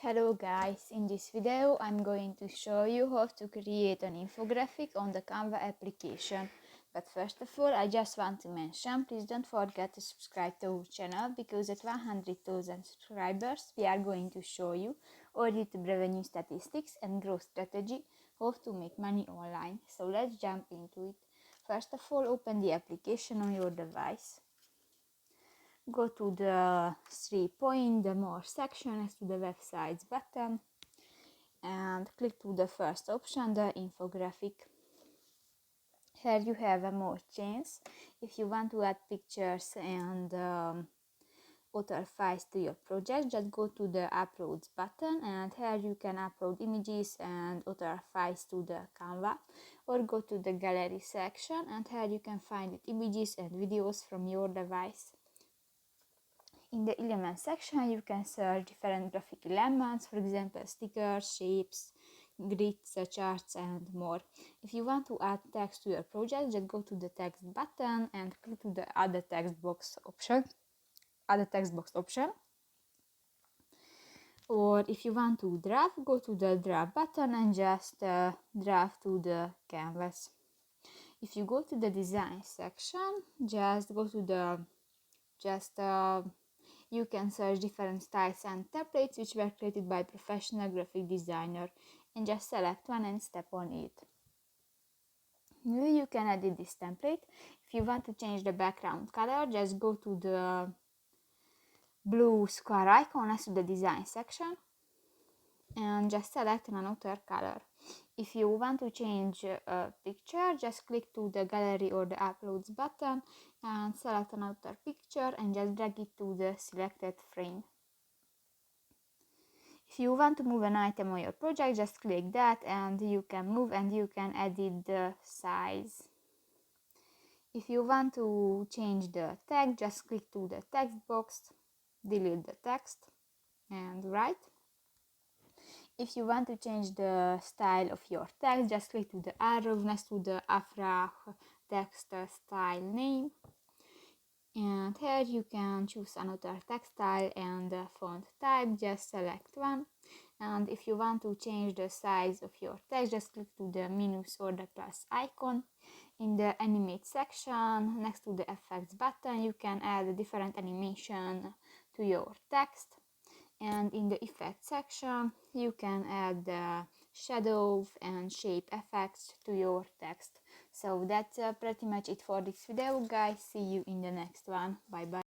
Hello guys, in this video I'm going to show you how to create an infographic on the Canva application. But first of all, I just want to mention, please don't forget to subscribe to our channel, because at 100,000 subscribers we are going to show you our YouTube revenue statistics and growth strategy, how to make money online. So let's jump into it. First of all, open the application on your device. Go to the 3 point, the more section next to the websites button, and click to the first option, the infographic. Here you have more chains. If you want to add pictures and other files to your project, just go to the uploads button, and here you can upload images and other files to the Canva, or go to the gallery section, and here you can find images and videos from your device. In the element section, you can search different graphic elements, for example, stickers, shapes, grids, charts, and more. If you want to add text to your project, just go to the text button and click to the add a text box option. Or if you want to draft, go to the draft button and just draft to the canvas. If you go to the design section, just go to the you can search different styles and templates which were created by professional graphic designer, and just select one and step on it. Now you can edit this template. If you want to change the background color, just go to the blue square icon next to the design section and just select another color. If you want to change a picture, just click to the gallery or the uploads button and select another picture and just drag it to the selected frame. If you want to move an item on your project, just click that and you can move and you can edit the size. If you want to change the tag, just click to the text box, delete the text and write. If you want to change the style of your text, just click to the arrow next to the Afrag text style name, and here you can choose another text style and font type. Just select one. And if you want to change the size of your text, just click to the minus or the plus icon. In the animate section next to the effects button, you can add a different animation to your text. And in the effect section, you can add the shadow and shape effects to your text. So that's pretty much it for this video, guys. See you in the next one. Bye bye.